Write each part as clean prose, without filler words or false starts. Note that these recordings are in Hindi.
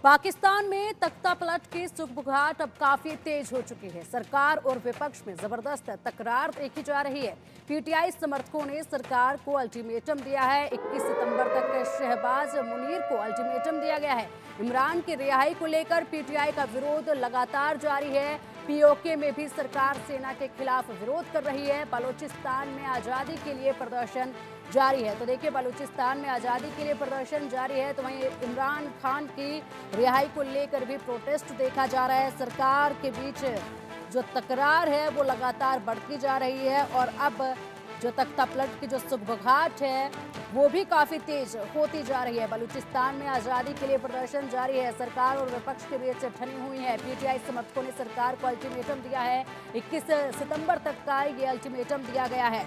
पाकिस्तान में तख्ता पलट की सुगबुगाहट अब काफी तेज हो चुकी है। सरकार और विपक्ष में जबरदस्त तकरार देखी जा रही है। पीटीआई समर्थकों ने सरकार को अल्टीमेटम दिया है। 21 सितंबर तक शहबाज मुनीर को अल्टीमेटम दिया गया है। इमरान की रिहाई को लेकर पीटीआई का विरोध लगातार जारी है। पीओके में भी सरकार सेना के खिलाफ विरोध कर रही है। बलूचिस्तान में आज़ादी के लिए प्रदर्शन जारी है। तो देखिए, बलूचिस्तान में आज़ादी के लिए प्रदर्शन जारी है, तो वहीं इमरान खान की रिहाई को लेकर भी प्रोटेस्ट देखा जा रहा है। सरकार के बीच जो तकरार है वो लगातार बढ़ती जा रही है और अब जो तख्ता पलट की जो सुगबुगाहट है वो भी काफ़ी तेज होती जा रही है। बलूचिस्तान में आज़ादी के लिए प्रदर्शन जारी है। सरकार और विपक्ष के बीच ठनी हुई है। पीटीआई समर्थकों ने सरकार को अल्टीमेटम दिया है। 21 सितंबर तक का ये अल्टीमेटम दिया गया है।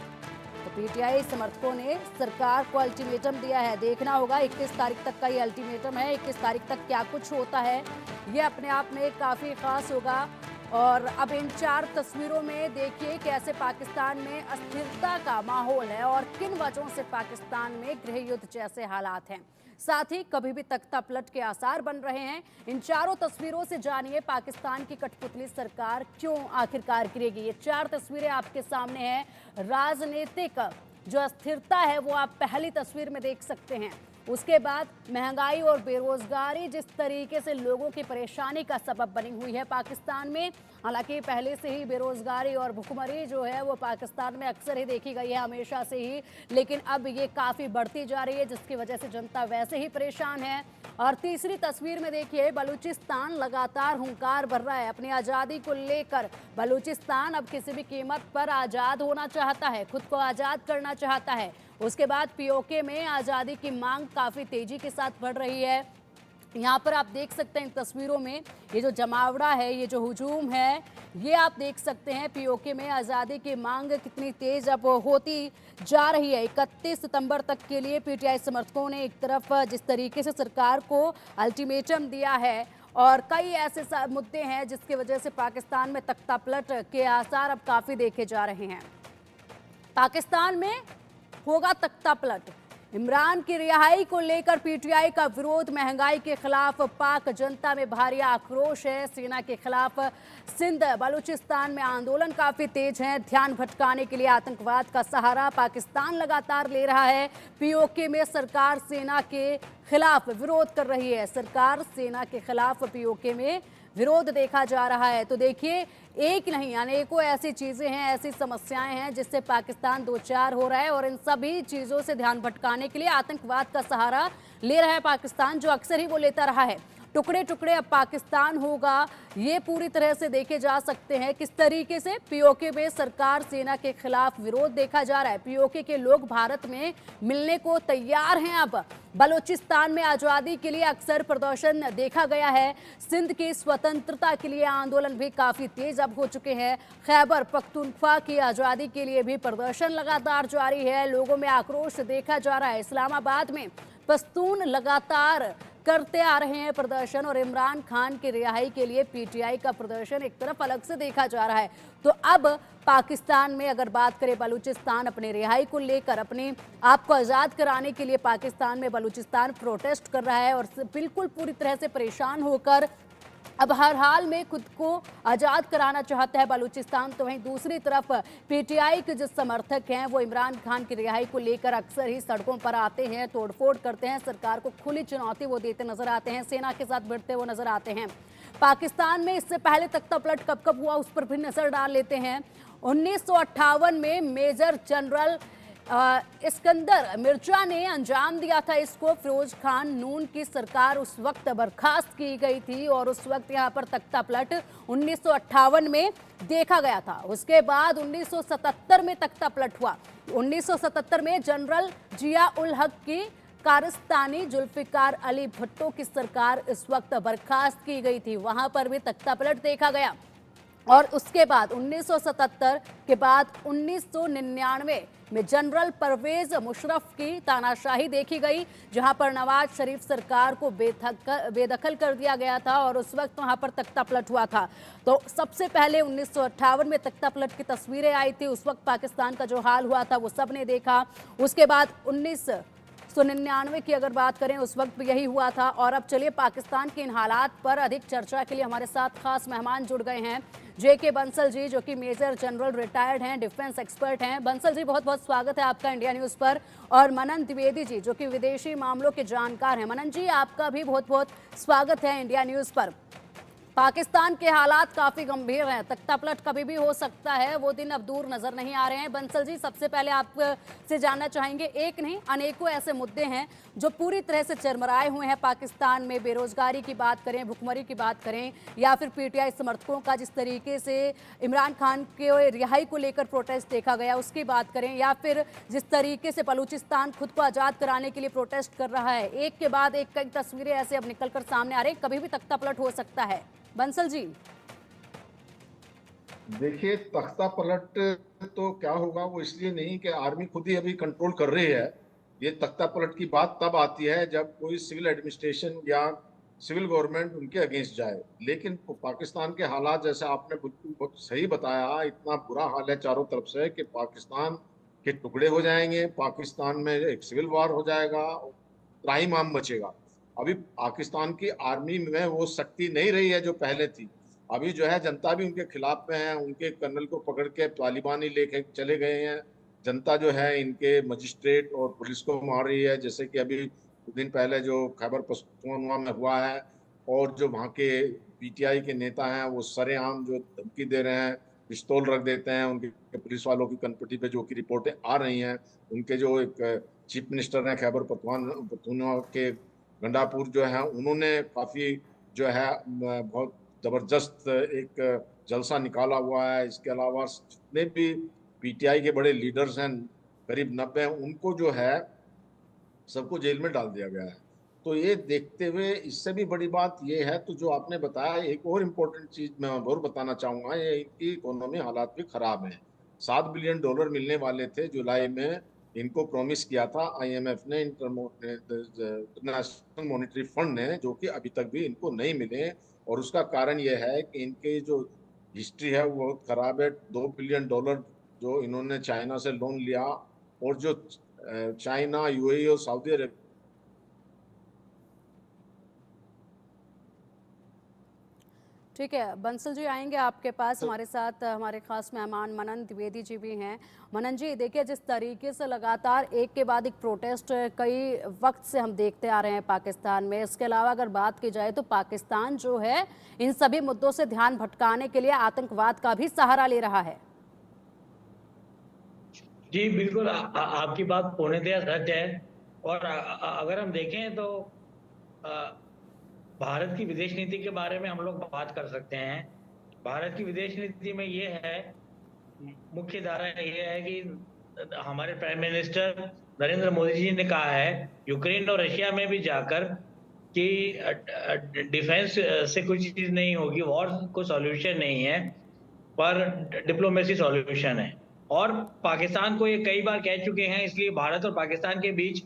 तो पीटीआई समर्थकों ने सरकार को अल्टीमेटम दिया है। देखना होगा 21 तारीख तक का ये अल्टीमेटम है। 21 तारीख तक क्या कुछ होता है ये अपने आप में काफ़ी खास होगा। और अब इन 4 तस्वीरों में देखिए कैसे पाकिस्तान में अस्थिरता का माहौल है और किन वजहों से पाकिस्तान में गृह युद्ध जैसे हालात हैं। साथ ही कभी भी तख्ता पलट के आसार बन रहे हैं। इन 4 तस्वीरों से जानिए पाकिस्तान की कठपुतली सरकार क्यों आखिरकार गिरेगी। ये 4 तस्वीरें आपके सामने हैं। राजनीतिक जो अस्थिरता है वो आप पहली तस्वीर में देख सकते हैं। उसके बाद महंगाई और बेरोजगारी जिस तरीके से लोगों की परेशानी का सबब बनी हुई है पाकिस्तान में। हालांकि पहले से ही बेरोजगारी और भुखमरी जो है वो पाकिस्तान में अक्सर ही देखी गई है, हमेशा से ही, लेकिन अब ये काफ़ी बढ़ती जा रही है जिसकी वजह से जनता वैसे ही परेशान है। और तीसरी तस्वीर में देखिए बलूचिस्तान लगातार हुंकार भर रहा है अपनी आज़ादी को लेकर। बलूचिस्तान अब किसी भी कीमत पर आज़ाद होना चाहता है, खुद को आज़ाद करना चाहता है। उसके बाद पीओके में आज़ादी की मांग काफ़ी तेज़ी के साथ बढ़ रही है। यहाँ पर आप देख सकते हैं इन तस्वीरों में ये जो जमावड़ा है, ये जो हुजूम है, ये आप देख सकते हैं पीओके में आज़ादी की मांग कितनी तेज़ अब होती जा रही है। 31 सितंबर तक के लिए पीटीआई समर्थकों ने एक तरफ जिस तरीके से सरकार को अल्टीमेटम दिया है और कई ऐसे मुद्दे हैं जिसकी वजह से पाकिस्तान में तख्ता पलट के आसार अब काफ़ी देखे जा रहे हैं। पाकिस्तान में होगा तख्ता पलट। इमरान की रिहाई को लेकर पीटीआई का विरोध, महंगाई के खिलाफ पाक जनता में भारी आक्रोश है। सेना के खिलाफ सिंध बलूचिस्तान में आंदोलन काफी तेज है। ध्यान भटकाने के लिए आतंकवाद का सहारा पाकिस्तान लगातार ले रहा है। पीओके में सरकार सेना के खिलाफ विरोध कर रही है। सरकार सेना के खिलाफ पीओके में विरोध देखा जा रहा है। तो देखिए, एक नहीं अनेकों ऐसी चीज़ें हैं, ऐसी समस्याएं हैं जिससे पाकिस्तान दो चार हो रहा है और इन सभी चीज़ों से ध्यान भटकाने के लिए आतंकवाद का सहारा ले रहा है पाकिस्तान, जो अक्सर ही वो लेता रहा है। टुकड़े टुकड़े अब पाकिस्तान होगा, ये पूरी तरह से देखे जा सकते हैं किस तरीके से पीओके में सरकार सेना के खिलाफ विरोध देखा जा रहा है। पीओके के लोग भारत में मिलने को तैयार हैं। अब बलूचिस्तान में आज़ादी के लिए अक्सर प्रदर्शन देखा गया है। सिंध की स्वतंत्रता के लिए आंदोलन भी काफ़ी तेज अब हो चुके हैं। खैबर पख्तूनख्वा की आज़ादी के लिए भी प्रदर्शन लगातार जारी है। लोगों में आक्रोश देखा जा रहा है। इस्लामाबाद में पश्तून लगातार करते आ रहे हैं प्रदर्शन और इमरान खान की रिहाई के लिए पीटीआई का प्रदर्शन एक तरफ अलग से देखा जा रहा है। तो अब पाकिस्तान में अगर बात करें, बलूचिस्तान अपने रिहाई को लेकर अपने आप को आज़ाद कराने के लिए पाकिस्तान में बलूचिस्तान प्रोटेस्ट कर रहा है और बिल्कुल पूरी तरह से परेशान होकर अब हर हाल में खुद को आज़ाद कराना चाहता है बलूचिस्तान। तो वहीं दूसरी तरफ पीटीआई के जो समर्थक हैं वो इमरान खान की रिहाई को लेकर अक्सर ही सड़कों पर आते हैं, तोड़फोड़ करते हैं, सरकार को खुली चुनौती वो देते नजर आते हैं, सेना के साथ भिड़ते वो नजर आते हैं। पाकिस्तान में इससे पहले तख्ता पलट कब कब हुआ उस पर भी नजर डाल लेते हैं। 1958 में मेजर जनरल इस्कंदर मिर्जा ने अंजाम दिया था इसको। फिरोज खान नून की सरकार उस वक्त बर्खास्त की गई थी और उस वक्त यहाँ पर तख्ता पलट 1958 में देखा गया था। उसके बाद 1977 में तख्ता पलट हुआ। 1977 में जनरल जिया उल हक की कारस्तानी जुल्फिकार अली भुट्टो की सरकार इस वक्त बर्खास्त की गई थी, वहां पर भी तख्ता पलट देखा गया। और उसके बाद 1977 के बाद 1999 में जनरल परवेज मुशर्रफ की तानाशाही देखी गई, जहां पर नवाज शरीफ सरकार को बेदखल कर दिया गया था और उस वक्त वहां पर तख्ता पलट हुआ था। तो सबसे पहले 1958 में तख्ता पलट की तस्वीरें आई थी। उस वक्त पाकिस्तान का जो हाल हुआ था वो सबने देखा। उसके बाद 1999 की अगर बात करें उस वक्त भी यही हुआ था। और अब चलिए पाकिस्तान के इन हालात पर अधिक चर्चा के लिए हमारे साथ खास मेहमान जुड़ गए हैं, जेके बंसल जी, जो कि मेजर जनरल रिटायर्ड हैं, डिफेंस एक्सपर्ट हैं। बंसल जी, बहुत बहुत स्वागत है आपका इंडिया न्यूज़ पर। और मनन द्विवेदी जी, जो कि विदेशी मामलों के जानकार हैं। मनन जी, आपका भी बहुत बहुत स्वागत है इंडिया न्यूज़ पर। पाकिस्तान के हालात काफी गंभीर हैं, तख्तापलट कभी भी हो सकता है, वो दिन अब दूर नजर नहीं आ रहे हैं। बंसल जी, सबसे पहले आपसे जानना चाहेंगे, एक नहीं अनेकों ऐसे मुद्दे हैं जो पूरी तरह से चरमराए हुए हैं पाकिस्तान में। बेरोजगारी की बात करें, भुखमरी की बात करें, या फिर पीटीआई समर्थकों का जिस तरीके से इमरान खान के रिहाई को लेकर प्रोटेस्ट देखा गया उसकी बात करें, या फिर जिस तरीके से बलूचिस्तान खुद को आजाद कराने के लिए प्रोटेस्ट कर रहा है। एक के बाद एक कई तस्वीरें ऐसे अब निकलकर सामने आ रही, कभी भी तख्तापलट हो सकता है। बंसल जी, देखिए, तख्ता पलट तो क्या होगा, वो इसलिए नहीं कि आर्मी खुद ही अभी कंट्रोल कर रही है। ये तख्ता पलट की बात तब आती है जब कोई सिविल एडमिनिस्ट्रेशन या सिविल गवर्नमेंट उनके अगेंस्ट जाए। लेकिन पाकिस्तान के हालात, जैसे आपने बिल्कुल बहुत सही बताया, इतना बुरा हाल है चारों तरफ से कि पाकिस्तान के टुकड़े हो जाएंगे, पाकिस्तान में एक सिविल वार हो जाएगा, त्राहिमाम मचेगा। अभी पाकिस्तान की आर्मी में वो शक्ति नहीं रही है जो पहले थी। अभी जो है जनता भी उनके खिलाफ में है, उनके कर्नल को पकड़ के तालिबान ही लेके चले गए हैं। जनता जो है इनके मजिस्ट्रेट और पुलिस को मार रही है, जैसे कि अभी कुछ दिन पहले जो खैबर पख्तूनख्वा में हुआ है। और जो वहाँ के पीटीआई के नेता हैं वो सरेआम जो धमकी दे रहे हैं, पिस्तौल रख देते हैं उनके पुलिस वालों की कनपटी पे, जो कि रिपोर्टें आ रही हैं। उनके जो एक चीफ मिनिस्टर हैं खैबर पख्तूनख्वा के, गंडापुर जो है, उन्होंने काफी जो है बहुत जबरदस्त एक जलसा निकाला हुआ है। इसके अलावा जितने भी पीटीआई के बड़े लीडर्स हैं, करीब 90, उनको जो है सबको जेल में डाल दिया गया है। तो ये देखते हुए, इससे भी बड़ी बात ये है, तो जो आपने बताया, एक और इम्पोर्टेंट चीज मैं और बताना चाहूंगा, ये इनकी इकोनॉमी हालात भी खराब है। $7 बिलियन मिलने वाले थे जुलाई में, इनको प्रॉमिस किया था आईएमएफ ने, इंटरनेशनल मॉनेटरी फंड ने, जो कि अभी तक भी इनको नहीं मिले। और उसका कारण यह है कि इनके जो हिस्ट्री है वो बहुत खराब है। $2 बिलियन जो इन्होंने चाइना से लोन लिया, और जो चाइना, यूएई और सऊदी अरब ठीक है बंसल जी, आएंगे आपके पास। हमारे साथ हमारे खास मेहमान मनन द्विवेदी जी भी हैं। मनन जी, देखिए, जिस तरीके से लगातार एक के बाद एक प्रोटेस्ट कई वक्त से हम देखते आ रहे हैं पाकिस्तान में, इसके अलावा अगर बात की जाए तो पाकिस्तान जो है इन सभी मुद्दों से ध्यान भटकाने के लिए आतंकवाद का भी सहारा ले रहा है। जी बिल्कुल, आपकी बात पूर्णतया सच है। और अगर हम देखें तो भारत की विदेश नीति के बारे में हम लोग बात कर सकते हैं। भारत की विदेश नीति में ये है, मुख्य धारा ये है कि हमारे प्राइम मिनिस्टर नरेंद्र मोदी जी ने कहा है यूक्रेन और रशिया में भी जाकर कि डिफेंस से कुछ चीज नहीं होगी, वॉर को सॉल्यूशन नहीं है, पर डिप्लोमेसी सॉल्यूशन है। और पाकिस्तान को ये कई बार कह चुके हैं, इसलिए भारत और पाकिस्तान के बीच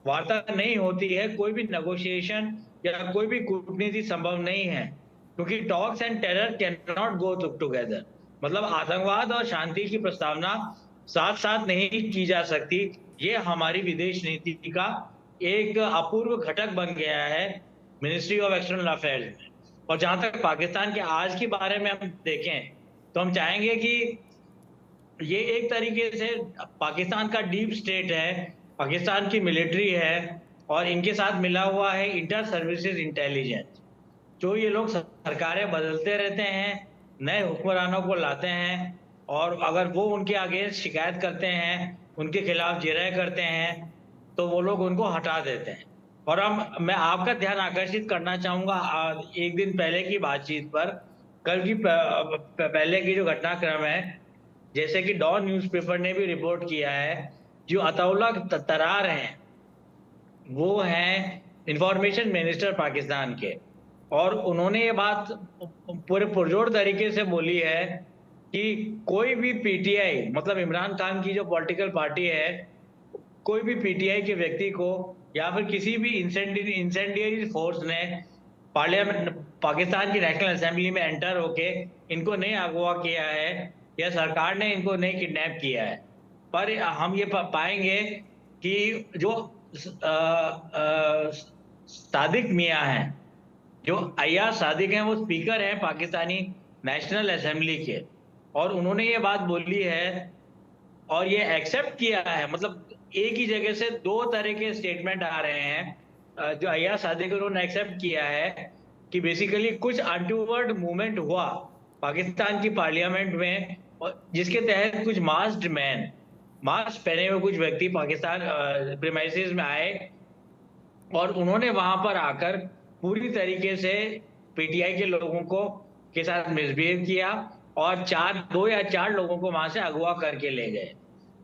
वार्ता नहीं होती है, कोई भी नेगोशिएशन या कोई भी कूटनीति संभव नहीं है, क्योंकि talks and terror can not go together. मतलब आतंकवाद और शांति की प्रस्तावना साथ साथ नहीं की जा सकती। ये हमारी विदेश नीति का एक अपूर्व घटक बन गया है मिनिस्ट्री ऑफ एक्सटर्नल अफेयर्स में। और जहां तक पाकिस्तान के आज के बारे में हम देखें तो हम चाहेंगे कि ये एक तरीके से पाकिस्तान का डीप स्टेट है, पाकिस्तान की मिलिट्री है, और इनके साथ मिला हुआ है इंटर सर्विसेज इंटेलिजेंस। जो ये लोग सरकारें बदलते रहते हैं, नए हुक्मरानों को लाते हैं, और अगर वो उनके अगेंस्ट शिकायत करते हैं, उनके खिलाफ जिरह करते हैं, तो वो लोग उनको हटा देते हैं। और मैं आपका ध्यान आकर्षित करना चाहूंगा एक दिन पहले की बातचीत पर। कल की पहले की जो घटनाक्रम है, जैसे कि डॉन न्यूज़पेपर ने भी रिपोर्ट किया है, जो अताउल्ला तरार हैं वो हैं इंफॉर्मेशन मिनिस्टर पाकिस्तान के, और उन्होंने ये बात पूरे पुरजोर तरीके से बोली है कि कोई भी पीटीआई, मतलब इमरान खान की जो पॉलिटिकल पार्टी है, कोई भी पीटीआई के व्यक्ति को या फिर किसी भी इंसेंडियरी फोर्स ने पार्लियामेंट, पाकिस्तान की नेशनल असेंबली में एंटर होके इनको नहीं अगवा किया है, या सरकार ने इनको नहीं किडनैप किया है। पर हम ये पाएंगे कि जो सादिक मियां हैं, जो अय्याज सादिक हैं, वो स्पीकर हैं पाकिस्तानी नेशनल असेंबली के, और उन्होंने ये बात बोली है और ये एक्सेप्ट किया है। मतलब एक ही जगह से दो तरह के स्टेटमेंट आ रहे हैं। जो अय्याज सादिक, उन्होंने एक्सेप्ट किया है कि बेसिकली कुछ अनटूवर्ड मूवमेंट हुआ पाकिस्तान की पार्लियामेंट में, और जिसके तहत कुछ मास्क पहने हुए कुछ व्यक्ति पाकिस्तान प्रीमाइसेस में आए, और उन्होंने वहां पर आकर पूरी तरीके से पीटीआई के लोगों को के साथ मिसबिहेव किया, और दो या चार लोगों को वहां से अगवा करके ले गए,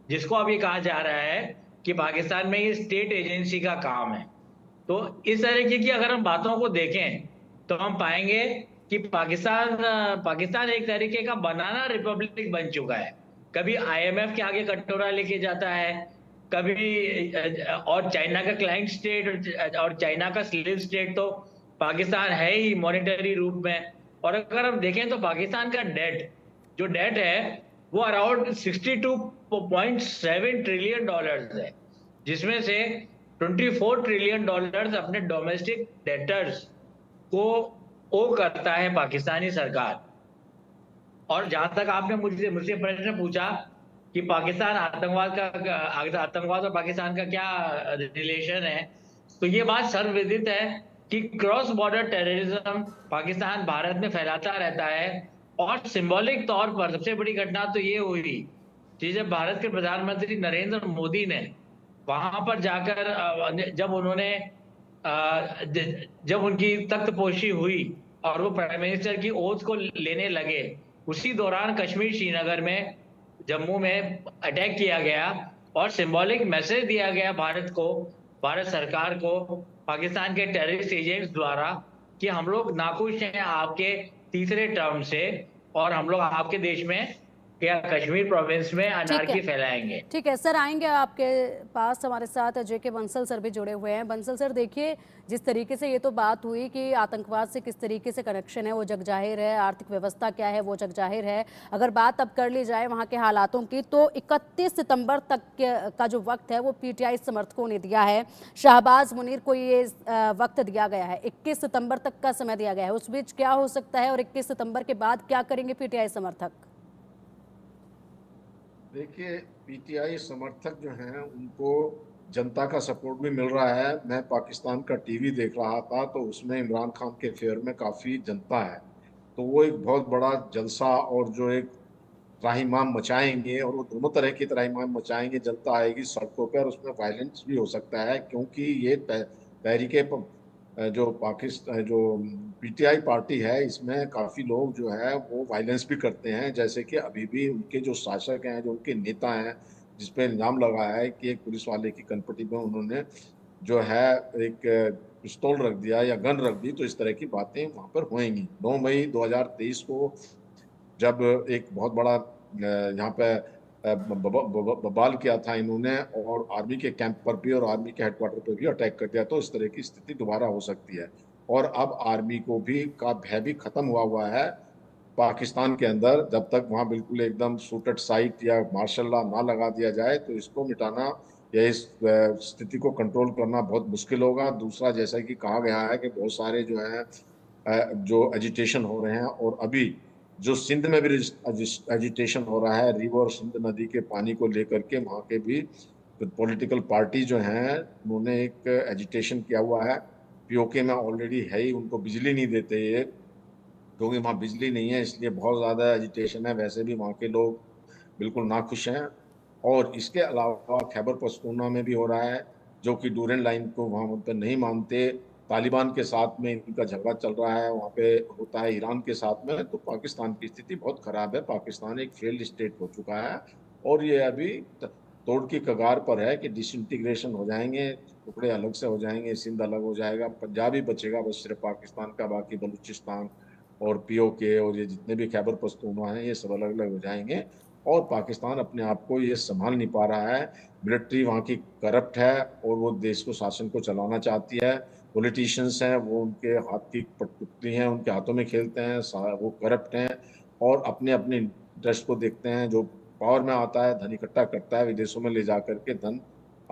जिसको अभी कहा जा रहा है कि पाकिस्तान में ये स्टेट एजेंसी का काम है। तो इस तरीके की अगर हम बातों को देखें तो हम पाएंगे कि पाकिस्तान एक तरीके का बनाना रिपब्लिक बन चुका है। कभी आईएमएफ के आगे कटोरा लेके जाता है, कभी और चाइना का क्लाइंट स्टेट और चाइना का स्लेव स्टेट तो पाकिस्तान है ही मॉनेटरी रूप में। और अगर हम देखें तो पाकिस्तान का जो डेट है वो अराउंड 62.7 ट्रिलियन डॉलर्स है, जिसमें से 24 ट्रिलियन डॉलर्स अपने डोमेस्टिक डेटर्स को ओ करता है पाकिस्तानी सरकार। और जहां तक आपने मुझसे प्रश्न पूछा कि आतंकवाद और पाकिस्तान का क्या रिलेशन है, तो ये बात सर्वविदित है कि cross border terrorism Pakistan Bharat में फैलाता रहता है। और सिंबॉलिक तौर पर सबसे बड़ी घटना तो ये हुई कि जब भारत के प्रधानमंत्री नरेंद्र मोदी ने वहां पर जाकर जब उनकी तख्तपोशी हुई और वो प्राइम मिनिस्टर की ओथ को लेने लगे, उसी दौरान कश्मीर श्रीनगर में जम्मू में अटैक किया गया और सिंबॉलिक मैसेज दिया गया भारत सरकार को, पाकिस्तान के टेररिस्ट एजेंट्स द्वारा, कि हम लोग नाखुश हैं आपके तीसरे टर्म से, और हम लोग आपके देश में या कश्मीर प्रोविंस में अनार्की फैलाएंगे। ठीक है सर, आएंगे आपके पास। हमारे साथ जेके बंसल सर भी जुड़े हुए हैं। बंसल सर, देखिए, जिस तरीके से ये तो बात हुई कि आतंकवाद से किस तरीके से कनेक्शन है वो जग जाहिर है, आर्थिक व्यवस्था क्या है वो जग जाहिर है। अगर बात अब कर ली जाए वहाँ के हालातों की, तो 31 सितंबर तक का जो वक्त है वो पीटीआई समर्थकों ने दिया है। शहबाज मुनीर को ये वक्त दिया गया है, 21 सितंबर तक का समय दिया गया है। उस बीच क्या हो सकता है और 21 सितंबर के बाद क्या करेंगे पीटीआई समर्थक? देखिए, पीटीआई समर्थक जो हैं उनको जनता का सपोर्ट भी मिल रहा है। मैं पाकिस्तान का टीवी देख रहा था तो उसमें इमरान खान के फेयर में काफ़ी जनता है, तो वो एक बहुत बड़ा जलसा और जो एक त्राहिमाम मचाएंगे, और वो दोनों तरह की त्राहिमाम मचाएंगे। जनता आएगी सड़कों पर, उसमें वायलेंस भी हो सकता है, क्योंकि ये तहरीके जो पीटीआई पार्टी है, इसमें काफी लोग जो है वो वायलेंस भी करते हैं। जैसे कि अभी भी उनके जो शासक हैं, जो उनके नेता हैं, जिसपे इल्जाम लगा है कि एक पुलिस वाले की कनपटी में उन्होंने जो है एक पिस्तौल रख दिया या गन रख दी, तो इस तरह की बातें वहां पर होंगी। 9 मई 2023 को जब एक बहुत बड़ा यहाँ पे बवाल किया था इन्होंने, और आर्मी के कैंप पर भी और आर्मी के हेडक्वार्टर पर भी अटैक कर दिया, तो इस तरह की स्थिति दोबारा हो सकती है। और अब आर्मी को भी का भय भी खत्म हुआ है पाकिस्तान के अंदर। जब तक वहाँ बिल्कुल एकदम सूटेड साइट या मार्शल लॉ ना लगा दिया जाए, तो इसको मिटाना या इस स्थिति को कंट्रोल करना बहुत मुश्किल होगा। दूसरा, जैसा कि कहा गया है कि बहुत सारे जो है जो एजिटेशन हो रहे हैं, और अभी जो सिंध में भी एजिटेशन हो रहा है, रिवर सिंध नदी के पानी को लेकर के, वहाँ के भी पॉलिटिकल पार्टी जो हैं उन्होंने एक एजिटेशन किया हुआ है। पीओके में ऑलरेडी है ही, उनको बिजली नहीं देते ये, क्योंकि वहाँ बिजली नहीं है, इसलिए बहुत ज़्यादा एजिटेशन है। वैसे भी वहाँ के लोग बिल्कुल नाखुश हैं। और इसके अलावा खैबर पख्तूनख्वा में भी हो रहा है, जो कि डूरेंट लाइन को वहाँ पर नहीं मानते। तालिबान के साथ में इनका झगड़ा चल रहा है, वहाँ पे होता है ईरान के साथ में। तो पाकिस्तान की स्थिति बहुत खराब है। पाकिस्तान एक फेल्ड स्टेट हो चुका है, और ये अभी तोड़ की कगार पर है कि डिसइंटीग्रेशन हो जाएंगे, टुकड़े अलग से हो जाएंगे, सिंध अलग हो जाएगा, पंजाब ही बचेगा बस सिर्फ पाकिस्तान का, बाकी बलूचिस्तान और पीओके और ये जितने भी खैबर पख्तूनख्वा हैं ये सब अलग अलग हो जाएंगे। और पाकिस्तान अपने आप को ये संभाल नहीं पा रहा है। मिलिट्री वहाँ की करप्ट है, और वो देश को शासन को चलाना चाहती है। पॉलिटिशियंस हैं, वो उनके हाथ की कठपुतली हैं, उनके हाथों में खेलते हैं, वो करप्ट हैं और अपने अपने इंटरेस्ट को देखते हैं। जो पावर में आता है धन इकट्ठा करता है, विदेशों में ले जा करके धन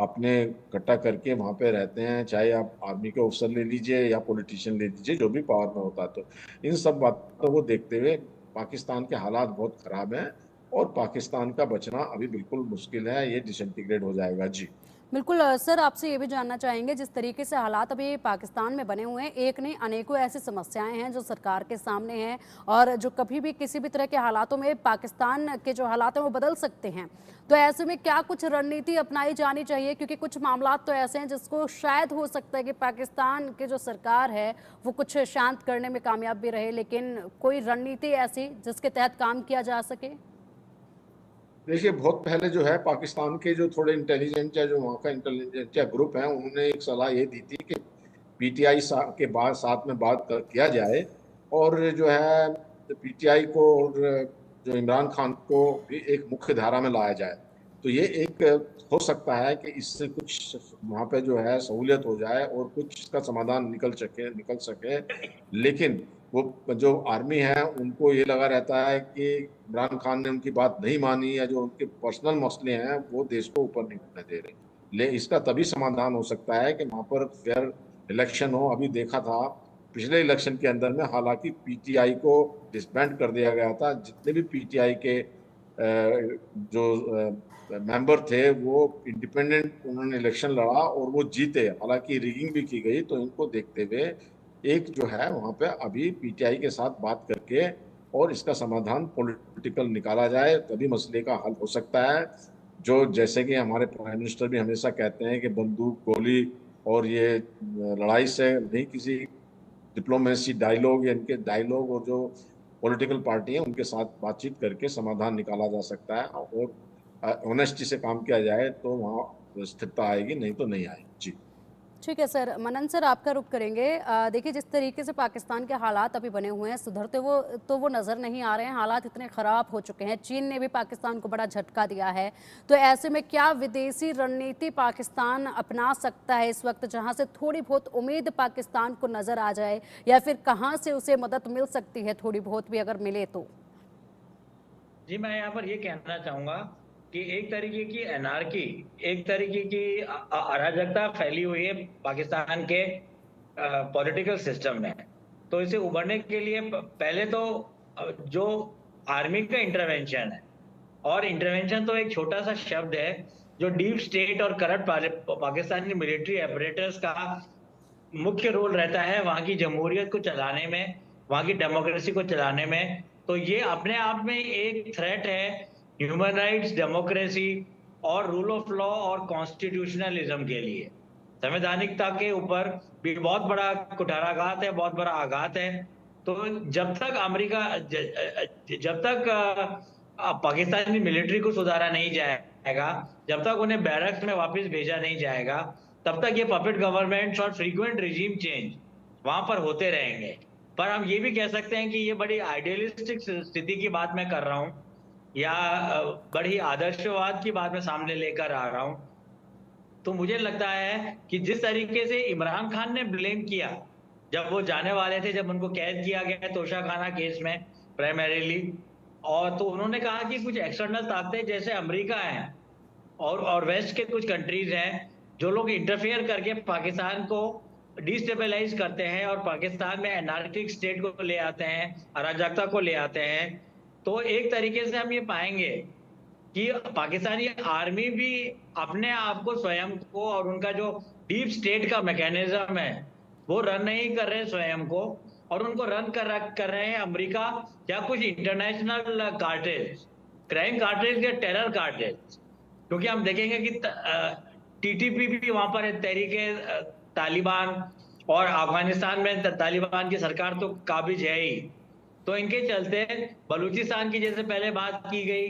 अपने इकट्ठा करके वहां पे रहते हैं, चाहे आप आर्मी के ऑफिसर ले लीजिए या पॉलिटिशियन ले लीजिए, जो भी पावर में होता है। तो इन सब बातों को देखते हुए पाकिस्तान के हालात बहुत खराब हैं और पाकिस्तान का बचना अभी बिल्कुल मुश्किल है, ये डिसइंटीग्रेट हो जाएगा। जी बिल्कुल सर, आपसे ये भी जानना चाहेंगे, जिस तरीके से हालात अभी पाकिस्तान में बने हुए हैं, एक नहीं अनेकों ऐसी समस्याएं हैं जो सरकार के सामने हैं और जो कभी भी किसी भी तरह के हालातों में पाकिस्तान के जो हालात हैं वो बदल सकते हैं। तो ऐसे में क्या कुछ रणनीति अपनाई जानी चाहिए, क्योंकि कुछ मामला तो ऐसे हैं जिसको शायद हो सकता है कि पाकिस्तान की जो सरकार है वो कुछ शांत करने में कामयाब भी रहे, लेकिन कोई रणनीति ऐसी जिसके तहत काम किया जा सके? देखिए, बहुत पहले जो है पाकिस्तान के जो थोड़े इंटेलिजेंट या जो वहाँ का इंटेलिजेंट या ग्रुप है, उन्होंने एक सलाह ये दी थी कि पीटीआई के बाद साथ में बात किया जाए और जो है पीटीआई को और जो इमरान खान को भी एक मुख्य धारा में लाया जाए। तो ये एक हो सकता है कि इससे कुछ वहाँ पे जो है सहूलियत हो जाए और कुछ इसका समाधान निकल सके। लेकिन वो जो आर्मी है उनको ये लगा रहता है कि इमरान खान ने उनकी बात नहीं मानी या जो उनके पर्सनल मसले हैं वो देश को ऊपर नहीं उठने दे रहे। इसका तभी समाधान हो सकता है कि वहाँ पर फेयर इलेक्शन हो। अभी देखा था पिछले इलेक्शन के अंदर में, हालांकि पीटीआई को डिसबैंड कर दिया गया था, जितने भी पीटीआई के जो मेंबर थे वो इंडिपेंडेंट, उन्होंने इलेक्शन लड़ा और वो जीते, हालांकि रिगिंग भी की गई। तो इनको देखते हुए एक जो है वहाँ पे अभी पीटीआई के साथ बात करके और इसका समाधान पॉलिटिकल निकाला जाए, तभी मसले का हल हो सकता है। जो जैसे कि हमारे प्राइम मिनिस्टर भी हमेशा कहते हैं कि बंदूक गोली और ये लड़ाई से नहीं, किसी डिप्लोमेसी डायलॉग या इनके डायलॉग और जो पॉलिटिकल पार्टी है उनके साथ बातचीत करके समाधान निकाला जा सकता है और ऑनेस्टी से काम किया जाए तो वहाँ स्थिरता आएगी, नहीं तो नहीं आएगी। जी ठीक है सर। मनन सर, आपका रुख करेंगे। देखिए, जिस तरीके से पाकिस्तान के हालात अभी बने हुए हैं, सुधरते वो नज़र नहीं आ रहे हैं। हालात इतने ख़राब हो चुके हैं, चीन ने भी पाकिस्तान को बड़ा झटका दिया है। तो ऐसे में क्या विदेशी रणनीति पाकिस्तान अपना सकता है इस वक्त, जहां से थोड़ी बहुत उम्मीद पाकिस्तान को नज़र आ जाए, या फिर कहां से उसे मदद मिल सकती है, थोड़ी बहुत भी अगर मिले तो? जी, मैं यहाँ पर ये कहना चाहूंगा कि एक तरीके की एनार्की, एक तरीके की अराजकता फैली हुई है पाकिस्तान के पॉलिटिकल सिस्टम में। तो इसे उभरने के लिए पहले तो जो आर्मी का इंटरवेंशन है, और इंटरवेंशन तो एक छोटा सा शब्द है, जो डीप स्टेट और करप्ट पाकिस्तानी मिलिट्री एपरेटर्स का मुख्य रोल रहता है वहां की जमहूरियत को चलाने में, वहां की डेमोक्रेसी को चलाने में। तो ये अपने आप में एक थ्रेट है ह्यूमन राइट्स, डेमोक्रेसी और रूल ऑफ लॉ और कॉन्स्टिट्यूशनलिज्म के लिए। संवैधानिकता के ऊपर भी बहुत बड़ा कुठाराघात है, बहुत बड़ा आघात है। तो जब तक जब तक पाकिस्तानी मिलिट्री को सुधारा नहीं जाएगा, जब तक उन्हें बैरक्स में वापस भेजा नहीं जाएगा, तब तक ये पपेट गवर्नमेंट्स और फ्रीक्वेंट रिजीम चेंज वहां पर होते रहेंगे। पर हम ये भी कह सकते हैं कि ये बड़ी आइडियलिस्टिक स्थिति की बात मैं कर रहा हूँ, या बड़ी आदर्शवाद की बात मैं सामने लेकर आ रहा हूँ। तो मुझे लगता है कि जिस तरीके से इमरान खान ने ब्लेम किया जब वो जाने वाले थे, जब उनको कैद किया गया तोशाखाना केस में प्राइमरीली, और तो उन्होंने कहा कि कुछ एक्सटर्नल ताकतें जैसे अमेरिका है और वेस्ट के कुछ कंट्रीज हैं, जो लोग इंटरफेयर करके पाकिस्तान को डिस्टेबलाइज करते हैं और पाकिस्तान में एनार्किक स्टेट को ले आते हैं, अराजकता को ले आते हैं। तो एक तरीके से हम ये पाएंगे कि पाकिस्तानी आर्मी भी अपने आप को, स्वयं को, और उनका जो डीप स्टेट का मैकेनिज्म है वो रन नहीं कर रहे स्वयं को, और उनको रन कर रहे हैं अमेरिका या कुछ इंटरनेशनल कार्टेल्स, क्राइम कार्टेल्स या टेरर कार्टेल्स। क्योंकि हम देखेंगे कि टीटीपी भी वहां पर तहरीके तालिबान, और अफगानिस्तान में तालिबान की सरकार तो काबिज है ही। तो इनके चलते बलूचिस्तान की जैसे पहले बात की गई,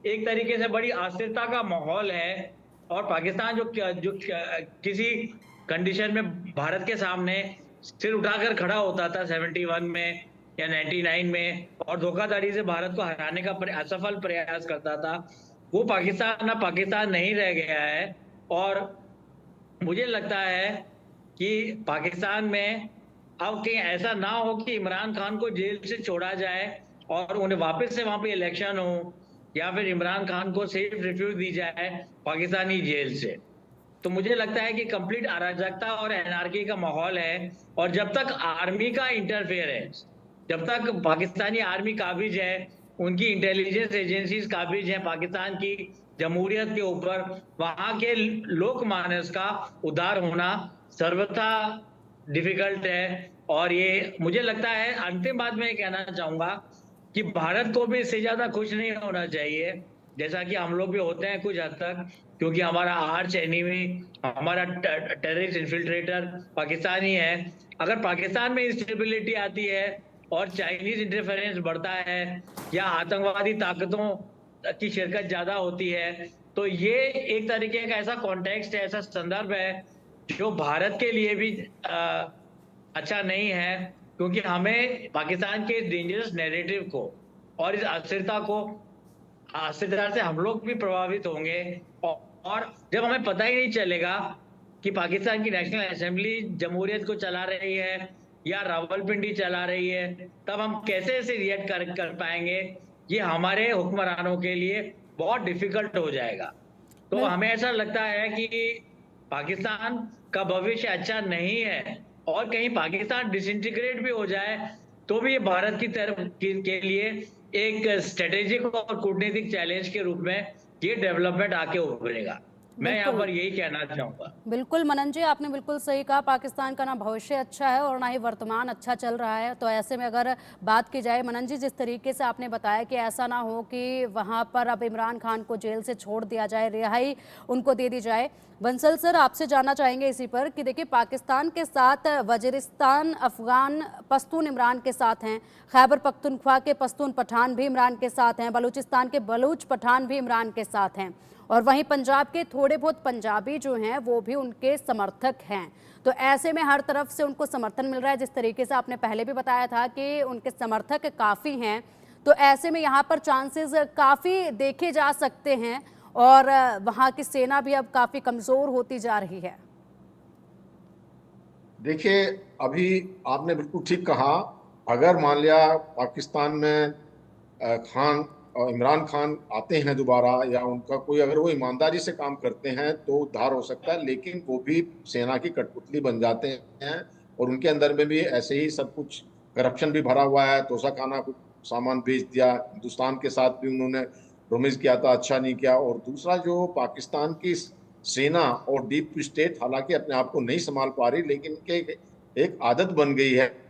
एक तरीके से बड़ी अस्थिरता का माहौल है। और पाकिस्तान जो किसी कंडीशन में भारत के सामने सिर उठाकर खड़ा होता था 71 में या 99 में, और धोखाधड़ी से भारत को हराने का असफल प्रयास करता था, वो पाकिस्तान ना पाकिस्तान नहीं रह गया है। और मुझे लगता है कि पाकिस्तान में अब कहीं ऐसा ना हो कि इमरान खान को जेल से छोड़ा जाए और उन्हें वापस से वहां पे इलेक्शन हो, या फिर इमरान खान को सेफ रिफ्यूज दी जाए पाकिस्तानी जेल से। तो मुझे लगता है कि कंप्लीट अराजकता और एनार्की का माहौल है। और जब तक आर्मी का इंटरफेरेंस, जब तक पाकिस्तानी आर्मी काबिज है, उनकी इंटेलिजेंस एजेंसीज काबिज हैं पाकिस्तान की जमहूरियत के ऊपर, वहां के लोकमानस का उद्धार होना सर्वथा डिफिकल्ट है। और ये मुझे लगता है, अंतिम बात मैं ये कहना चाहूंगा कि भारत को भी इससे ज्यादा खुश नहीं होना चाहिए, जैसा कि हम लोग भी होते हैं कुछ हद तक, क्योंकि हमारा आर्च एनिमी, हमारा टेररिस्ट इन्फिल्ट्रेटर पाकिस्तान ही है। अगर पाकिस्तान में इंस्टेबिलिटी आती है और चाइनीज इंटरफेरेंस बढ़ता है या आतंकवादी ताकतों की शिरकत ज्यादा होती है, तो ये एक तरीके का ऐसा कॉन्टेक्स्ट है, ऐसा संदर्भ है जो भारत के लिए भी अच्छा नहीं है, क्योंकि हमें पाकिस्तान के डेंजरस नैरेटिव को और इस अस्थिरता से हम लोग भी प्रभावित होंगे। और जब हमें पता ही नहीं चलेगा कि पाकिस्तान की नेशनल असेंबली जमहूरियत को चला रही है या रावलपिंडी चला रही है, तब हम कैसे इसे रिएक्ट कर पाएंगे, ये हमारे हुक्मरानों के लिए बहुत डिफिकल्ट हो जाएगा। तो हमें ऐसा लगता है कि पाकिस्तान का भविष्य अच्छा नहीं है, और कहीं पाकिस्तान डिसइंटीग्रेट भी हो जाए तो भी ये भारत की तरफ के लिए एक स्ट्रेटेजिक और कूटनीतिक चैलेंज के रूप में ये डेवलपमेंट आके उभरेगा। मैं यहाँ पर यही कहना चाहूंगा। बिल्कुल मनन जी, आपने बिल्कुल सही कहा। पाकिस्तान का ना भविष्य अच्छा है और ना ही वर्तमान अच्छा चल रहा है। तो ऐसे में अगर बात की जाए मनन जी, जिस तरीके से आपने बताया कि ऐसा ना हो कि वहां पर अब इमरान खान को जेल से छोड़ दिया जाए, रिहाई उनको दे दी जाए। बंसल सर, आपसे जानना चाहेंगे इसी पर कि देखिए, पाकिस्तान के साथ वजीरिस्तान अफगान पश्तून इमरान के साथ हैं, खैबर पख्तूनख्वा के पश्तून पठान भी इमरान के साथ हैं, बलूचिस्तान के बलूच पठान भी इमरान के साथ हैं, और वहीं पंजाब के थोड़े बहुत पंजाबी जो हैं वो भी उनके समर्थक हैं। तो ऐसे में हर तरफ से उनको समर्थन मिल रहा है, जिस तरीके से आपने पहले भी बताया था कि उनके समर्थक काफ़ी हैं। तो ऐसे में यहाँ पर चांसेस काफ़ी देखे जा सकते हैं, और वहाँ की सेना भी अब काफ़ी कमज़ोर होती जा रही है। देखिए, अभी आपने बिल्कुल ठीक कहा। अगर मान लिया पाकिस्तान में इमरान खान आते हैं दोबारा, या उनका कोई, अगर वो ईमानदारी से काम करते हैं तो उद्धार हो सकता है, लेकिन वो भी सेना की कठपुतली बन जाते हैं, और उनके अंदर में भी ऐसे ही सब कुछ करप्शन भी भरा हुआ है। तोशा खाना को सामान बेच दिया, हिंदुस्तान के साथ भी उन्होंने प्रोमिस किया था, अच्छा नहीं किया। और दूसरा, जो पाकिस्तान की सेना और डीप स्टेट हालांकि अपने आप को नहीं संभाल पा रही, लेकिन इनके एक आदत बन गई है।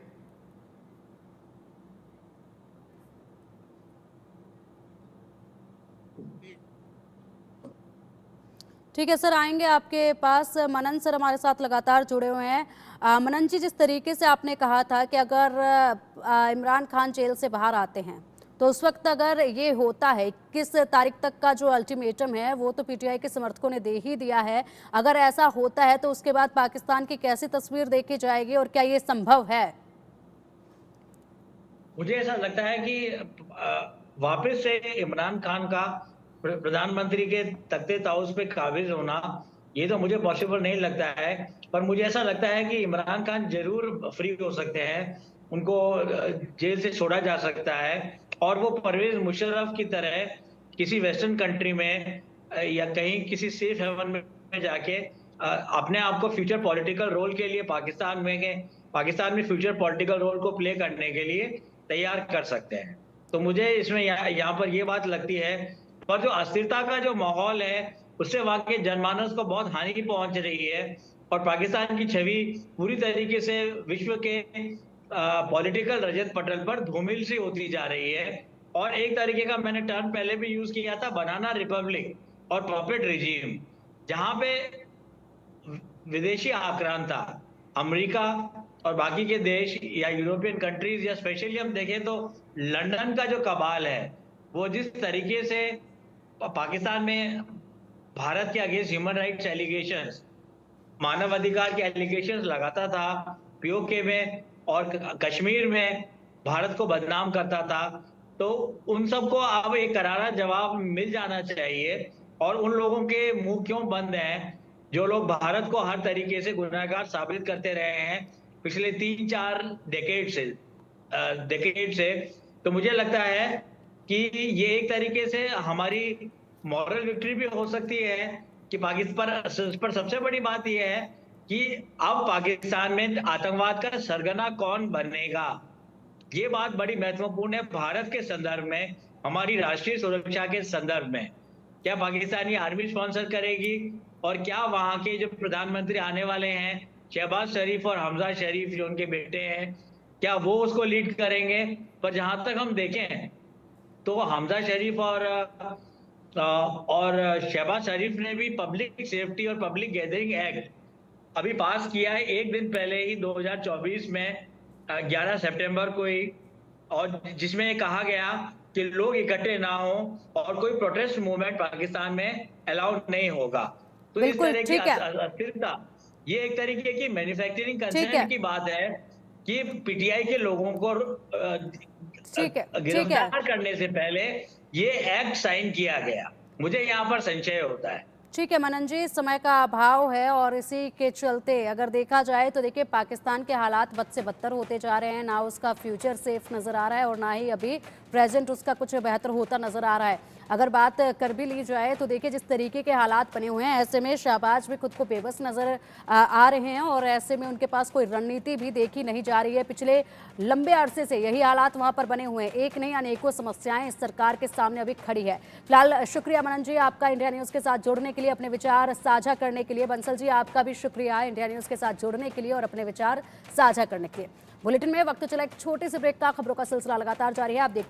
ठीक है सर, आएंगे आपके पास। मनन सर हमारे साथ लगातार जुड़े हुए हैं। मनन जी, जिस तरीके से आपने कहा था कि अगर इमरान खान जेल से बाहर आते हैं तो उस वक्त अगर ये होता है, 21 तारीख तक का जो अल्टीमेटम है वो तो पीटीआई के समर्थकों ने दे ही दिया है, अगर ऐसा होता है तो उसके बाद पाकिस्तान की कैसी तस्वीर देखी जाएगी और क्या ये संभव है? मुझे ऐसा लगता है कि वापस से इमरान खान का प्रधानमंत्री के तख्ते ताउस पे काबिज होना, ये तो मुझे पॉसिबल नहीं लगता है। पर मुझे ऐसा लगता है कि इमरान खान जरूर फ्री हो सकते हैं, उनको जेल से छोड़ा जा सकता है, और वो परवेज मुशर्रफ की तरह किसी वेस्टर्न कंट्री में या कहीं किसी सेफ हेवन में जाके अपने आप को फ्यूचर पॉलिटिकल रोल के लिए पाकिस्तान में फ्यूचर पॉलिटिकल रोल को प्ले करने के लिए तैयार कर सकते हैं। तो मुझे इसमें यहाँ पर ये बात लगती है। और जो अस्थिरता का जो माहौल है, उससे वहां के जनमानस को बहुत हानि पहुंच रही है, और पाकिस्तान की छवि पूरी तरीके से विश्व के पॉलिटिकल रजत पटल पर धूमिल सी होती जा रही है। और एक तरीके का मैंने टर्म पहले भी यूज किया था, बनाना रिपब्लिक और पॉपेट रिजीम, जहां पे विदेशी आक्रांता अमेरिका और बाकी के देश या यूरोपियन कंट्रीज, या स्पेशली हम देखें तो लंदन का जो कबाल है, वो जिस तरीके से पाकिस्तान में भारत के अगेंस्ट ह्यूमन राइट्स एलिगेशंस, मानव अधिकार के एलिगेशंस लगाता था, पीओके में और कश्मीर में भारत को बदनाम करता था, तो उन सबको अब एक करारा जवाब मिल जाना चाहिए। और उन लोगों के मुंह क्यों बंद हैं जो लोग भारत को हर तरीके से गुनहगार साबित करते रहे हैं पिछले 3-4 डेकेड से। तो मुझे लगता है कि ये एक तरीके से हमारी मॉरल विक्ट्री भी हो सकती है कि पाकिस्तान पर सबसे बड़ी बात यह है कि अब पाकिस्तान में आतंकवाद का सरगना कौन बनेगा, ये बात बड़ी महत्वपूर्ण है भारत के संदर्भ में, हमारी राष्ट्रीय सुरक्षा के संदर्भ में। क्या पाकिस्तानी आर्मी स्पॉन्सर करेगी और क्या वहां के जो प्रधानमंत्री आने वाले हैं शहबाज शरीफ और हमजा शरीफ जो उनके बेटे हैं, क्या वो उसको लीड करेंगे? पर जहां तक हम देखें तो हमजा शरीफ और शहबाज शरीफ ने भी पब्लिक सेफ्टी और पब्लिक गैदरिंग एक्ट अभी पास किया है एक दिन पहले ही 2024 में 11 सितंबर को ही, और जिसमें कहा गया कि लोग इकट्ठे ना हो और कोई प्रोटेस्ट मूवमेंट पाकिस्तान में अलाउड नहीं होगा। तो इस बिल्कुल, तरह की ठीक है। अस्थिरता, ये एक तरीके की मैन्युफैक्चरिंग ठीक है। कंसर्न की बात है कि पीटीआई के लोगों को ठीक है, ठीक है। गिरफ्तार करने से पहले ये एक्ट साइन किया गया। मुझे यहाँ पर संशय होता है। ठीक है मनन जी, समय का अभाव है और इसी के चलते अगर देखा जाए तो देखिए पाकिस्तान के हालात बद से बदतर होते जा रहे हैं, ना उसका फ्यूचर सेफ नज़र आ रहा है और ना ही अभी प्रेजेंट उसका कुछ बेहतर होता नज़र आ रहा है। अगर बात कर भी ली जाए तो देखिए जिस तरीके के हालात बने हुए हैं, ऐसे में शहबाज भी खुद को बेबस नज़र आ रहे हैं और ऐसे में उनके पास कोई रणनीति भी देखी नहीं जा रही है। पिछले लंबे अरसे से यही हालात वहाँ पर बने हुए हैं, एक नहीं अनेकों समस्याएं इस सरकार के सामने अभी खड़ी है। फिलहाल शुक्रिया मनन जी आपका इंडिया न्यूज़ के साथ जुड़ने के लिए, अपने विचार साझा करने के लिए। बंसल जी आपका भी शुक्रिया इंडिया न्यूज़ के साथ जुड़ने के लिए और अपने विचार साझा करने के लिए। बुलेटिन में वक्त चला एक छोटे से ब्रेक का, खबरों का सिलसिला लगातार जारी है, आप देखते